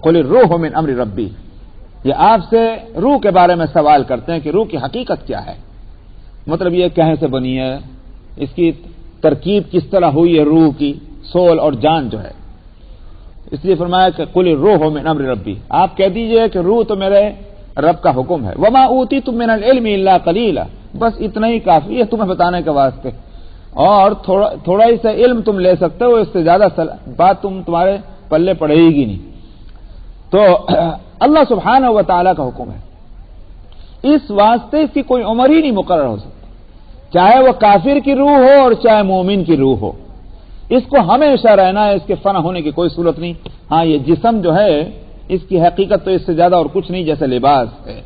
قل الروح من امر ربی، یہ آپ سے روح کے بارے میں سوال کرتے ہیں کہ روح کی حقیقت کیا ہے، مطلب یہ کہاں سے بنی ہے، اس کی ترکیب کس طرح ہوئی ہے، روح کی سول اور جان جو ہے. اس لیے فرمایا کہ قل الروح من امر ربی، آپ کہہ دیجئے کہ روح تو میرے رب کا حکم ہے. وما اوتیتم من العلم الا قلیلا، بس اتنا ہی کافی ہے تمہیں بتانے کے واسطے، اور تھوڑا ہی سے علم تم لے سکتے ہو، اس سے زیادہ بات تمہارے پلے پڑے گی نہیں. تو اللہ سبحانہ و تعالیٰ کا حکم ہے، اس واسطے اس کی کوئی عمر ہی نہیں مقرر ہو سکتی، چاہے وہ کافر کی روح ہو اور چاہے مومن کی روح ہو، اس کو ہمیشہ رہنا ہے، اس کے فنا ہونے کی کوئی صورت نہیں. ہاں یہ جسم جو ہے اس کی حقیقت تو اس سے زیادہ اور کچھ نہیں، جیسے لباس ہے،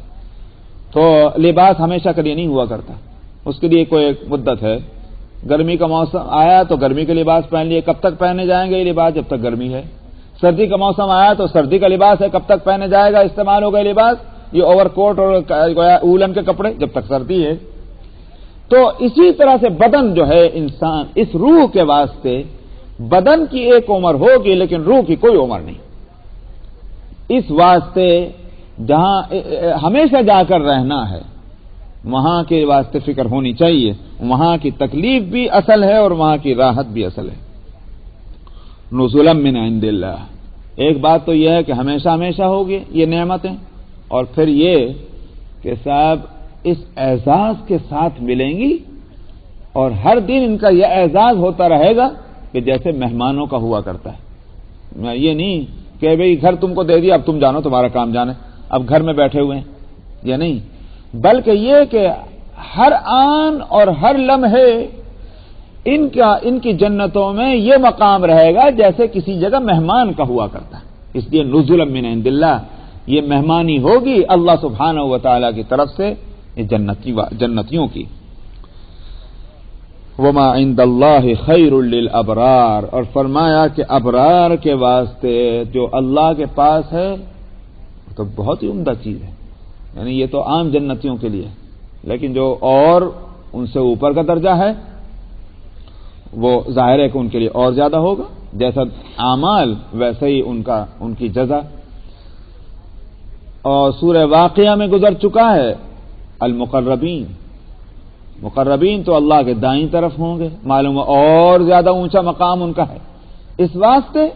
تو لباس ہمیشہ کے لیے نہیں ہوا کرتا، اس کے لیے کوئی ایک مدت ہے. گرمی کا موسم آیا تو گرمی کے لباس پہن لیے، کب تک پہنے جائیں گے یہ لباس؟ جب تک گرمی ہے. سردی کا موسم آیا تو سردی کا لباس ہے، کب تک پہنے جائے گا، استعمال ہوگا لباس؟ یہ اوور کوٹ اور اولن کے کپڑے جب تک سردی ہے. تو اسی طرح سے بدن جو ہے انسان، اس روح کے واسطے بدن کی ایک عمر ہوگی لیکن روح کی کوئی عمر نہیں. اس واسطے جہاں ہمیشہ جا کر رہنا ہے وہاں کے واسطے فکر ہونی چاہیے، وہاں کی تکلیف بھی اصل ہے اور وہاں کی راحت بھی اصل ہے. نزلا من عند اللہ، ایک بات تو یہ ہے کہ ہمیشہ ہمیشہ ہوگی یہ نعمتیں، اور پھر یہ کہ صاحب اس اعزاز کے ساتھ ملیں گی، اور ہر دن ان کا یہ اعزاز ہوتا رہے گا کہ جیسے مہمانوں کا ہوا کرتا ہے. یہ نہیں کہ بھئی گھر تم کو دے دیا اب تم جانو تمہارا کام جانے، اب گھر میں بیٹھے ہوئے ہیں، یہ نہیں، بلکہ یہ کہ ہر آن اور ہر لمحے ان کی جنتوں میں یہ مقام رہے گا جیسے کسی جگہ مہمان کا ہوا کرتا ہے. اس لیے نزلا من عند اللہ، یہ مہمانی ہوگی اللہ سبحانہ و تعالی کی طرف سے جنتیوں کی. وما عند اللہ خیر للابرار، اور فرمایا کہ ابرار کے واسطے جو اللہ کے پاس ہے تو بہت ہی عمدہ چیز ہے. یعنی یہ تو عام جنتیوں کے لیے، لیکن جو اور ان سے اوپر کا درجہ ہے وہ ظاہر ہے کہ ان کے لیے اور زیادہ ہوگا، جیسا اعمال ویسے ہی ان کی جزا. اور سورہ واقعہ میں گزر چکا ہے المقربین، مقربین تو اللہ کے دائیں طرف ہوں گے، معلوم ہے اور زیادہ اونچا مقام ان کا ہے. اس واسطے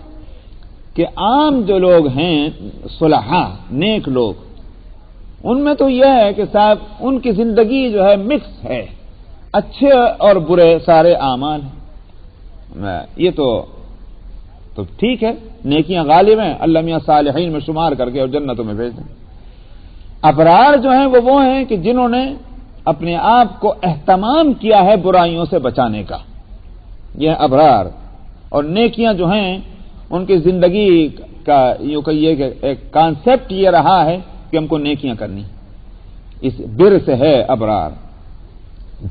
کہ عام جو لوگ ہیں صلحاء نیک لوگ، ان میں تو یہ ہے کہ صاحب ان کی زندگی جو ہے مکس ہے، اچھے اور برے سارے اعمال ہیں. یہ تو ٹھیک ہے، نیکیاں غالب ہیں، اللہ میاں صالحین میں شمار کر کے اور جنتوں میں بھیج دیں. ابرار جو ہیں وہ ہیں کہ جنہوں نے اپنے آپ کو اہتمام کیا ہے برائیوں سے بچانے کا، یہ ابرار. اور نیکیاں جو ہیں ان کی زندگی کا یوں کہیے کہ ایک کانسیپٹ یہ رہا ہے کہ ہم کو نیکیاں کرنی، اس بر سے ہے ابرار،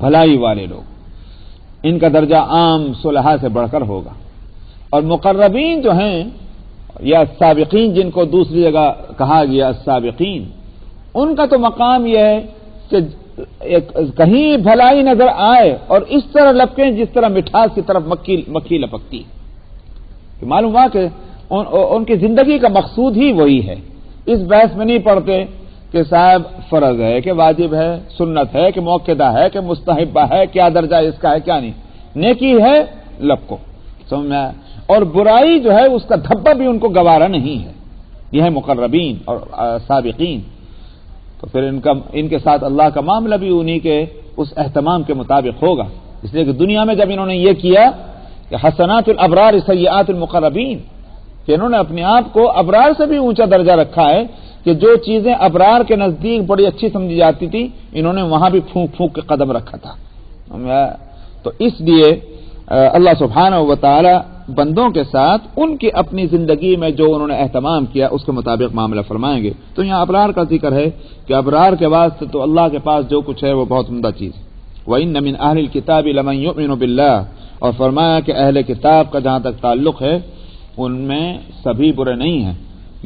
بھلائی والے لوگ. ان کا درجہ عام صلحاء سے بڑھ کر ہوگا. اور مقربین جو ہیں یا السابقین، جن کو دوسری جگہ کہا گیا السابقین، ان کا تو مقام یہ ہے کہ کہیں بھلائی نظر آئے اور اس طرح لپکیں جس طرح مٹھاس کی طرف مکھی لپکتی. کہ معلوم ہوا کہ ان کی زندگی کا مقصود ہی وہی ہے. اس بحث میں نہیں پڑتے کہ صاحب فرض ہے کہ واجب ہے، سنت ہے کہ موقدہ ہے کہ مستحبہ ہے، کیا درجہ اس کا ہے کیا نہیں. نیکی ہے لپکو، سمجھ میں. اور برائی جو ہے اس کا دھبا بھی ان کو گوارا نہیں ہے. یہ ہے مقربین اور سابقین. تو پھر ان کے ساتھ اللہ کا معاملہ بھی انہی کے اس اہتمام کے مطابق ہوگا. اس لیے کہ دنیا میں جب انہوں نے یہ کیا کہ حسنات الابرار سیئات المقربین، کہ انہوں نے اپنے آپ کو ابرار سے بھی اونچا درجہ رکھا ہے، کہ جو چیزیں ابرار کے نزدیک بڑی اچھی سمجھی جاتی تھی انہوں نے وہاں بھی پھونک پھونک کے قدم رکھا تھا. تو اس لیے اللہ سبحانہ و تعالی بندوں کے ساتھ ان کی اپنی زندگی میں جو انہوں نے اہتمام کیا اس کے مطابق معاملہ فرمائیں گے. تو یہاں ابرار کا ذکر ہے کہ ابرار کے واسطے تو اللہ کے پاس جو کچھ ہے وہ بہت عمدہ چیز ہے. وَإِنَّ مِنْ أَهْلِ الْكِتَابِ لَمَنْ يُؤْمِنُ بِاللَّهِ، اور فرمایا کہ اہل کتاب کا جہاں تک تعلق ہے ان میں سبھی برے نہیں ہیں.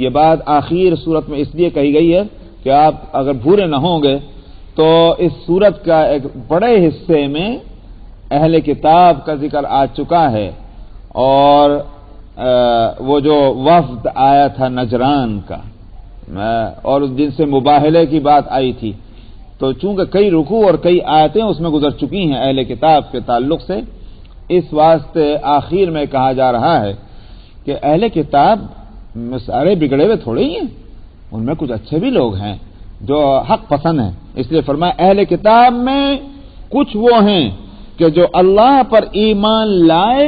یہ بات آخر صورت میں اس لیے کہی گئی ہے کہ آپ اگر برے نہ ہوں گے تو اس صورت کا ایک بڑے حصے میں اہل کتاب کا ذکر آ چکا ہے، اور وہ جو وفد آیا تھا نجران کا اور جن سے مباہلے کی بات آئی تھی، تو چونکہ کئی رکوع اور کئی آیتیں اس میں گزر چکی ہیں اہل کتاب کے تعلق سے، اس واسطے آخر میں کہا جا رہا ہے کہ اہل کتاب سارے بگڑے ہوئے تھوڑے ہی ہیں، ان میں کچھ اچھے بھی لوگ ہیں جو حق پسند ہیں۔ اس لیے فرمایا اہل کتاب میں کچھ وہ ہیں کہ جو اللہ پر ایمان لائے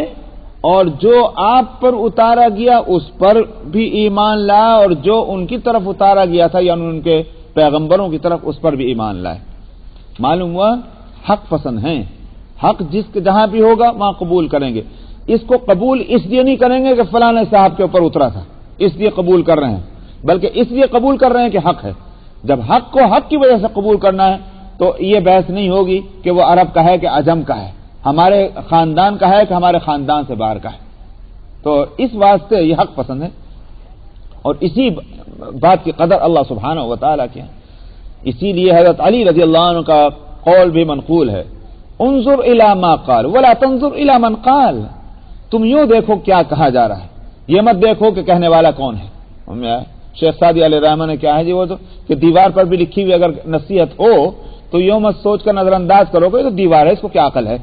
اور جو آپ پر اتارا گیا اس پر بھی ایمان لائے، اور جو ان کی طرف اتارا گیا تھا یعنی ان کے پیغمبروں کی طرف اس پر بھی ایمان لائے۔ معلوم ہوا حق پسند ہیں، حق جس کے جہاں بھی ہوگا وہاں قبول کریں گے۔ اس کو قبول اس لیے نہیں کریں گے کہ فلاں صاحب کے اوپر اترا تھا اس لیے قبول کر رہے ہیں، بلکہ اس لیے قبول کر رہے ہیں کہ حق ہے۔ جب حق کو حق کی وجہ سے قبول کرنا ہے تو یہ بحث نہیں ہوگی کہ وہ عرب کا ہے کہ عجم کا ہے، ہمارے خاندان کا ہے کہ ہمارے خاندان سے باہر کا ہے۔ تو اس واسطے یہ حق پسند ہے، اور اسی بات کی قدر اللہ سبحانہ و تعالیٰ کی ہے۔ اسی لیے حضرت علی رضی اللہ عنہ کا قول بھی منقول ہے، انظر الی ما قال ولا تنظر الی من قال، تم یوں دیکھو کیا کہا جا رہا ہے، یہ مت دیکھو کہ کہنے والا کون ہے۔ شیخ سعدی علیہ الرحمہ نے کیا ہے جی وہ تو کہ دیوار پر بھی لکھی ہوئی اگر نصیحت ہو تو یوں مت سوچ کر نظر انداز کرو کہ یہ تو دیوار ہے، اس کو کیا عقل ہے۔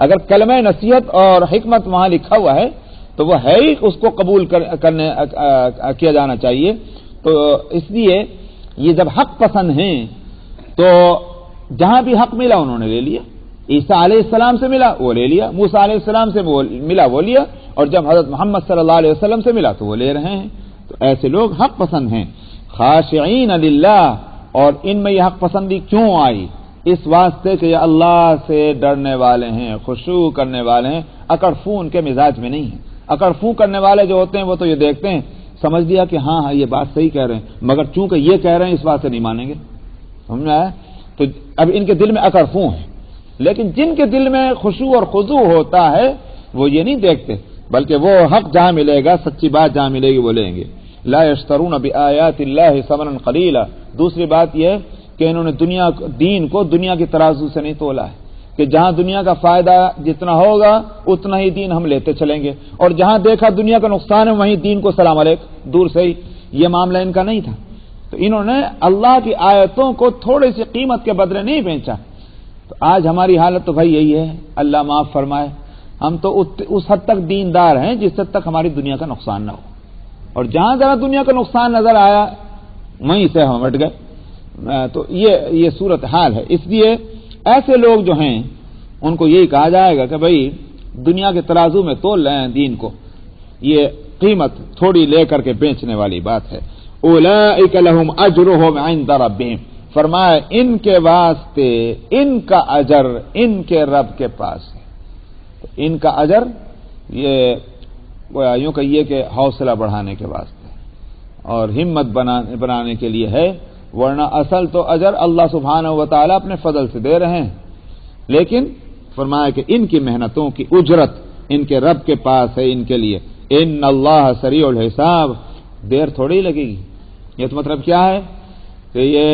اگر کلمہ نصیحت اور حکمت وہاں لکھا ہوا ہے تو وہ ہے ہی، اس کو قبول کرنے کیا جانا چاہیے۔ تو اس لیے یہ جب حق پسند ہیں تو جہاں بھی حق ملا انہوں نے لے لیا، عیسیٰ علیہ السلام سے ملا وہ لے لیا، موسیٰ علیہ السلام سے ملا وہ لیا، اور جب حضرت محمد صلی اللہ علیہ وسلم سے ملا تو وہ لے رہے ہیں۔ تو ایسے لوگ حق پسند ہیں، خاشعین للہ۔ اور ان میں یہ حق پسندی کیوں آئی؟ اس واسطے کہ یہ اللہ سے ڈرنے والے ہیں، خشوع کرنے والے ہیں، اکڑ فو ان کے مزاج میں نہیں ہے۔ اکڑ فو کرنے والے جو ہوتے ہیں وہ تو یہ دیکھتے ہیں، سمجھ لیا کہ ہاں یہ بات صحیح کہہ رہے ہیں، مگر چونکہ یہ کہہ رہے ہیں اس بات سے نہیں مانیں گے، سمجھ آیا؟ تو اب ان کے دل میں اکڑ فو ہے، لیکن جن کے دل میں خشوع اور خضوع ہوتا ہے وہ یہ نہیں دیکھتے، بلکہ وہ حق جہاں ملے گا، سچی بات جہاں ملے گی وہ لیں گے۔ لا یشترون بآیات اللہ ثمنا قلیلا۔ دوسری بات یہ کہ انہوں نے دین کو دنیا کی ترازو سے نہیں تولا ہے کہ جہاں دنیا کا فائدہ جتنا ہوگا اتنا ہی دین ہم لیتے چلیں گے، اور جہاں دیکھا دنیا کا نقصان ہے وہیں دین کو سلام علیک دور سے ہی، یہ معاملہ ان کا نہیں تھا۔ تو انہوں نے اللہ کی آیتوں کو تھوڑی سی قیمت کے بدلے نہیں بیچا۔ تو آج ہماری حالت تو بھائی یہی ہے، اللہ معاف فرمائے، ہم تو اس حد تک دیندار ہیں جس حد تک ہماری دنیا کا نقصان نہ ہو، اور جہاں ذرا دنیا کا نقصان نظر آیا وہیں سے ہم ہٹ گئے۔ تو یہ صورت حال ہے۔ اس لیے ایسے لوگ جو ہیں ان کو یہی کہا جائے گا کہ بھائی دنیا کے ترازو میں تول رہے ہیں دین کو، یہ قیمت تھوڑی لے کر کے بیچنے والی بات ہے۔ اولئک لہم اجرہم عند ربہم، فرمایا ان کے واسطے ان کا اجر ان کے رب کے پاس ہے۔ ان کا اجر یہ یوں کہیے کہ حوصلہ بڑھانے کے واسطے اور ہمت بنانے کے لیے ہے، ورنہ اصل تو اجر اللہ سبحانہ و تعالیٰ اپنے فضل سے دے رہے ہیں، لیکن فرمایا کہ ان کی محنتوں کی اجرت ان کے رب کے پاس ہے ان کے لیے۔ ان اللہ سریع الحساب، دیر تھوڑی لگے گی۔ یہ تو مطلب کیا ہے کہ یہ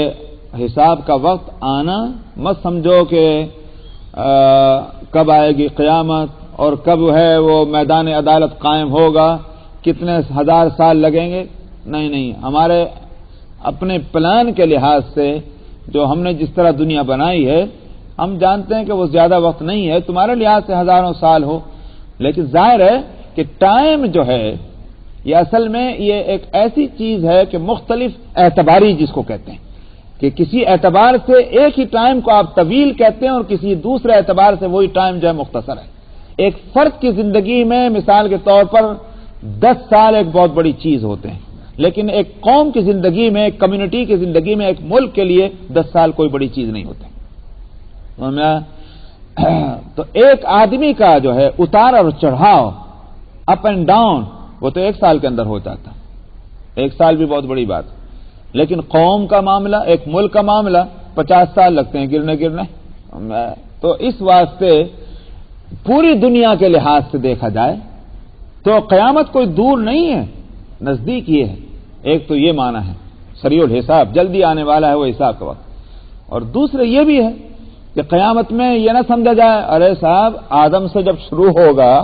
حساب کا وقت آنا مت سمجھو کہ کب آئے گی قیامت اور کب ہے وہ میدان عدالت قائم ہوگا، کتنے ہزار سال لگیں گے، نہیں، ہمارے اپنے پلان کے لحاظ سے جو ہم نے جس طرح دنیا بنائی ہے ہم جانتے ہیں کہ وہ زیادہ وقت نہیں ہے، تمہارے لحاظ سے ہزاروں سال ہو، لیکن ظاہر ہے کہ ٹائم جو ہے یہ اصل میں یہ ایک ایسی چیز ہے کہ مختلف اعتباری جس کو کہتے ہیں کہ کسی اعتبار سے ایک ہی ٹائم کو آپ طویل کہتے ہیں اور کسی دوسرے اعتبار سے وہی ٹائم جو ہے مختصر ہے۔ ایک فرد کی زندگی میں مثال کے طور پر 10 سال ایک بہت بڑی چیز ہوتے ہیں، لیکن ایک قوم کی زندگی میں، ایک کمیونٹی کی زندگی میں، ایک ملک کے لیے 10 سال کوئی بڑی چیز نہیں ہوتے۔ تو ایک آدمی کا جو ہے اتار اور چڑھاؤ، اپ اینڈ ڈاؤن، وہ تو 1 سال کے اندر ہو جاتا، 1 سال بھی بہت بڑی بات، لیکن قوم کا معاملہ، ایک ملک کا معاملہ 50 سال لگتے ہیں گرنے۔ تو اس واسطے پوری دنیا کے لحاظ سے دیکھا جائے تو قیامت کوئی دور نہیں ہے، نزدیک یہ ہے۔ ایک تو یہ معنی ہے سریع الحساب، جلدی آنے والا ہے وہ حساب کا وقت، اور دوسرے یہ بھی ہے کہ قیامت میں یہ نہ سمجھا جائے ارے صاحب آدم سے جب شروع ہوگا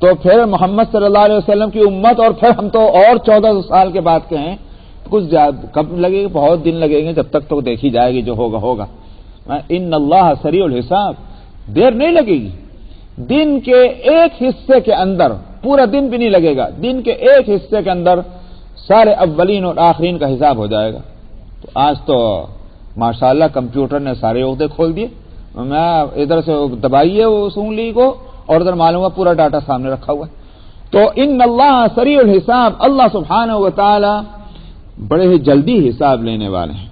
تو پھر محمد صلی اللہ علیہ وسلم کی امت اور پھر ہم تو اور 1400 سال کے بعد کے ہیں، کچھ کب لگے گا؟ بہت دن لگیں گے، جب تک تو دیکھی جائے گی، جو ہوگا ہوگا۔ ان اللہ سریع الحساب، دیر نہیں لگے گی، دن کے ایک حصے کے اندر، پورا دن بھی نہیں لگے گا، دن کے ایک حصے کے اندر سارے اولین اور آخرین کا حساب ہو جائے گا۔ تو آج تو ماشاءاللہ کمپیوٹر نے سارے عہدے کھول دیے، میں ادھر سے دبائیے اس انگلی کو اور ادھر معلوم ہوا پورا ڈاٹا سامنے رکھا ہوا ہے۔ تو ان اللہ سریع الحساب، اللہ سبحانہ و تعالی بڑے ہی جلدی حساب لینے والے ہیں۔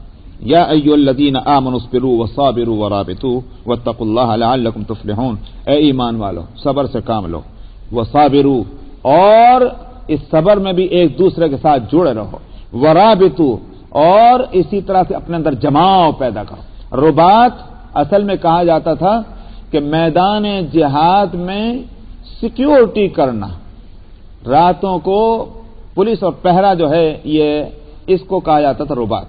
یا ایھا الذین آمنوا اصبروا وصابروا ورابطوا واتقوا اللہ لعلکم تفلحون، اے ایمان والو صبر سے کام لو، وصابروا، اور اس صبر میں بھی ایک دوسرے کے ساتھ جڑے رہو، ورابطوا، اور اسی طرح سے اپنے اندر جماؤ پیدا کرو۔ رباط اصل میں کہا جاتا تھا کہ میدان جہاد میں سیکیورٹی کرنا، راتوں کو پولیس اور پہرا جو ہے یہ اس کو کہا جاتا تھا رباط۔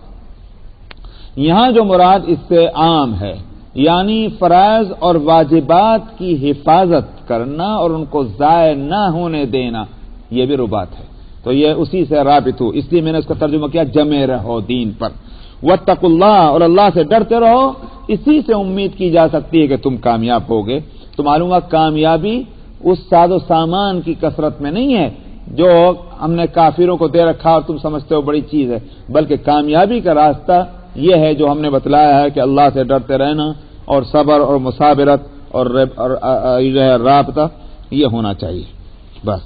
یہاں جو مراد اس سے عام ہے، یعنی فرائض اور واجبات کی حفاظت کرنا اور ان کو ضائع نہ ہونے دینا، یہ بھی رباط ہے۔ تو یہ اسی سے رابطو، اس لیے میں نے اس کا ترجمہ کیا جمے رہو دین پر، واتقوا اللہ، اور اللہ سے ڈرتے رہو، اسی سے امید کی جا سکتی ہے کہ تم کامیاب ہوگے۔ تو معلوم ہے کامیابی اس ساز و سامان کی کثرت میں نہیں ہے جو ہم نے کافروں کو دے رکھا اور تم سمجھتے ہو بڑی چیز ہے، بلکہ کامیابی کا راستہ یہ ہے جو ہم نے بتلایا ہے کہ اللہ سے ڈرتے رہنا اور صبر اور مصابرت اور رابطہ یہ ہونا چاہیے، بس۔